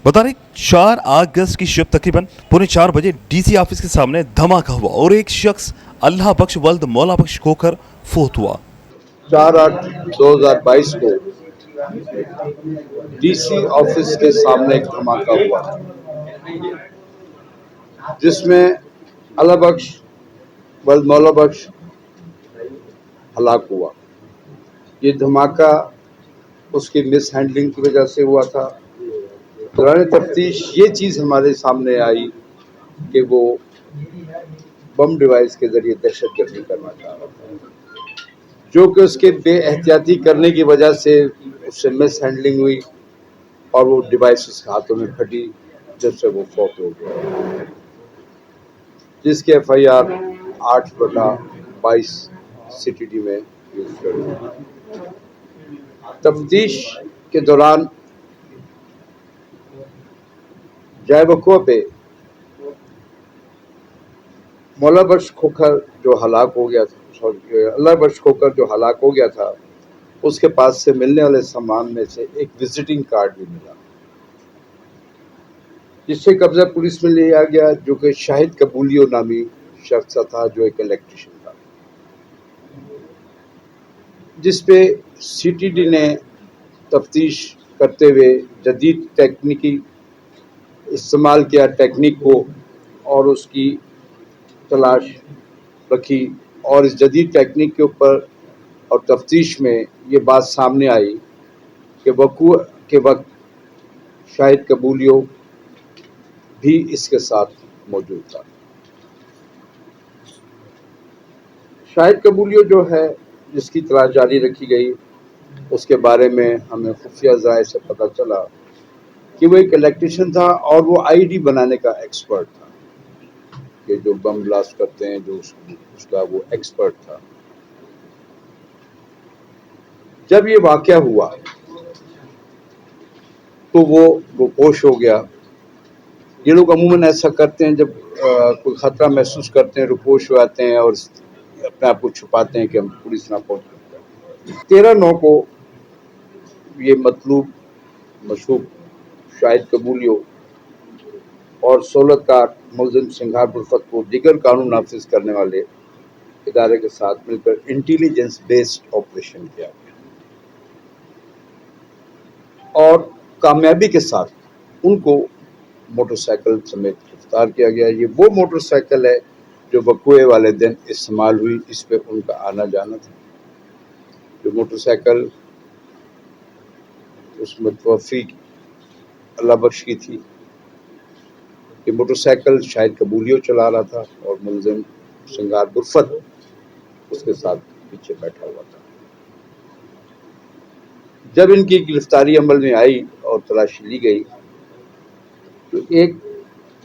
बता रहे 4 अगस्त की शब तकरीबन 3:45 डीसी ऑफिस के सामने धमाका हुआ और एक शख्स अल्लाह बख्श वल्द मौला बख्श होकर फौत हुआ। 4/8/2022 को डीसी ऑफिस के सामने एक धमाका हुआ जिसमें अल्लाह बख्श वल्द मौला बख्श हलाक हुआ। ये धमाका उसकी मिस हैंडलिंग की वजह से हुआ था। दौरान तफ्तीश ये चीज़ हमारे सामने आई कि वो बम डिवाइस के जरिए दहशत गर्दी करना चाह रहा था, जो कि उसके बेएहतियाती करने की वजह से उससे मिस हैंडलिंग हुई और वो डिवाइस उसके हाथों में फटी, जिससे वो फौत हो गया, जिसके FIR 8/22 CTD में रजिस्टर्ड हुई। तफ्तीश के दौरान जाए वक़्वा पे मौला बख्श खोखर जो हलाक हो गया था, अल्लाह बख्श खोखर जो हलाक हो गया था, उसके पास से मिलने वाले सामान में से एक विजिटिंग कार्ड भी मिला, जिससे कब्जा पुलिस में लिया गया, जो कि शाहिद कबूलियो नामी शख्स था, जो एक इलेक्ट्रिशियन था, जिस पे CTD ने तफ्तीश करते हुए जदीद टेक्निकी इस्तेमाल किया, टेक्निक को, और उसकी तलाश रखी। और इस जदीद टेक्निक के ऊपर और तफ्तीश में ये बात सामने आई कि वक़्वा के वक्त शाहिद कबूलियो भी इसके साथ मौजूद था। शाहिद कबूलियो जो है, जिसकी तलाश जारी रखी गई, उसके बारे में हमें खुफिया ज़राए से पता चला कि वो एक इलेक्ट्रिशियन था और वो IED बनाने का एक्सपर्ट था, कि जो बम ब्लास्ट करते हैं, जो उसका वो एक्सपर्ट था। जब ये वाक़या हुआ तो वो होश हो गया। ये लोग अमूमन ऐसा करते हैं, जब कोई ख़तरा महसूस करते हैं, रुपोश हो जाते हैं और अपने आप को छुपाते हैं कि हम पुलिस ना पहुँच सकते। 13/9 को ये मतलूब मशहूर शाहिद कबूलियो और 16 का मुलजिम सिंघार उल्फत को दीगर कानून नाफिज करने वाले इदारे के साथ मिलकर इंटेलिजेंस बेस्ड ऑपरेशन किया और कामयाबी के साथ उनको मोटरसाइकिल समेत गिरफ्तार किया गया। ये वो मोटरसाइकिल है जो वक़्वे वाले दिन इस्तेमाल हुई, इस पे उनका आना जाना था। जो मोटरसाइकिल उस मुतवफ़ी अल्लाह बख्श की थी, ये मोटरसाइकिल शाहिद कबूलियो चला रहा था और मुलजिम सिंगार उल्फत उसके साथ पीछे बैठा हुआ था। जब इनकी गिरफ्तारी अमल में आई और तलाशी ली गई तो एक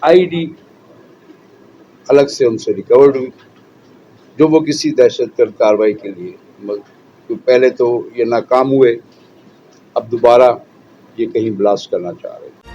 IED अलग से उनसे रिकवर्ड हुई, जो वो किसी दहशतगर्द कार्रवाई के लिए, तो पहले तो ये नाकाम हुए, अब दोबारा ये कहीं ब्लास्ट करना चाह रहे हैं।